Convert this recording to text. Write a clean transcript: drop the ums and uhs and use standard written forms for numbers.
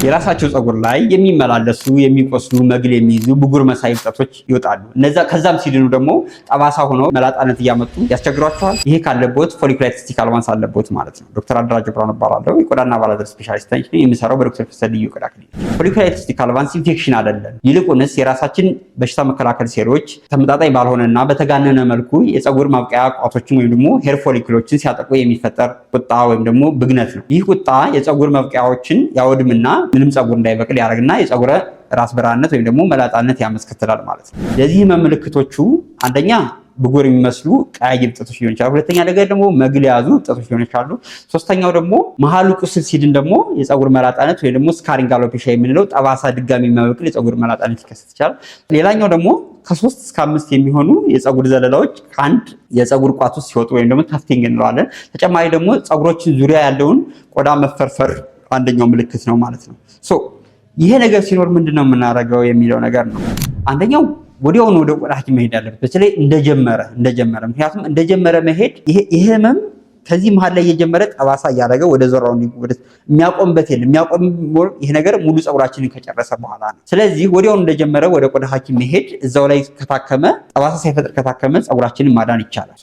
የራሳቸው ፀጉር ላይ የሚመላለሱ የሚቆስሉ መግል የሚይዙ ብጉር መሳይ እብጠቶች ይወጣሉ። ከዛም ሲድኑ ደግሞ ጠባሳ ሆነው መላጣነት እያመጡ ያስቸግሯቸዋል። ይሄ ካለቦት ፎሊኩላይቲስ ቲካልቫንስ አለቦት ማለት ነው። ዶክተር አደራጀው ብርሃኑ እባላለሁ። የቆዳና አባላዘር ስፔሻሊስት ነኝ። የምሰራው በዶክተር ፍስሐ ልዩ ቆዳ ክሊኒክ። ፎሊኩላይቲስ ቲካልቫንስ ኢንፌክሽን አይደለም። ይልቁንስ የራሳችን በሽታ መከላከል ሴሎች ተመጣጣኝ ባልሆነና በተጋነነ መልኩ የፀጉር ማብቀያ ቋቶችን ወይም ደግሞ ሄር ፎሊክሎችን ሲያጠቁ የሚፈጠር ቁጣ ወይም ደግሞ ብግነት ነው። ይህ ቁጣ የፀጉር መብቀያዎችን ያወድምና ምንም ፀጉር እንዳይበቅል ያደርግና የፀጉረ ራስ በራነት ወይም ደግሞ መላጣነት ያስከትላል ማለት ነው። የዚህ ምልክቶቹ አንደኛ ብጉር የሚመስሉ ቀያይ እብጠቶች ሊሆን ይችላል። ሁለተኛ ነገር ደግሞ መግል የያዙ እብጠቶች ሊሆን ይችላሉ። ሶስተኛው ደግሞ መሀሉ ቁስል ሲድን ደግሞ የፀጉር መላጣነት ወይም ደግሞ ስካሪንግ አሎፔሻ የምንለው ጠባሳ ድጋሚ የሚያበቅል የፀጉር መላጣነት ሊከሰት ይችላል። ሌላኛው ደግሞ ከ3 እስከ 5 የሚሆኑ የፀጉር ዘለላዎች ከአንድ የፀጉር ቋት ውስጥ ሲወጡ ወይም ደግሞ ታፍቲንግ እንለዋለን። ተጨማሪ ደግሞ ፀጉሮችን ዙሪያ ያለውን ቆዳ መፈርፈር አንደኛው ምልክት ነው ማለት ነው። ይሄ ነገር ሲኖር ምንድነው የምናደርገው የሚለው ነገር ነው። አንደኛው ወዲያውኑ ወደ ቆዳ ሐኪም መሄድ አለበት። በተለይ እንደጀመረ ምክንያቱም እንደጀመረ መሄድ ይሄ ህመም ከዚህ መሃል ላይ እየጀመረ ጠባሳ እያደረገ ወደ ዞራው የሚያቆምበት የለም። ይሄ ነገር ሙሉ ፀጉራችንን ከጨረሰ በኋላ ነው። ስለዚህ ወዲያውኑ እንደጀመረ ወደ ቆዳ ሐኪም መሄድ፣ እዛው ላይ ከታከመ ጠባሳ ሳይፈጥር ከታከመ ፀጉራችንን ማዳን ይቻላል።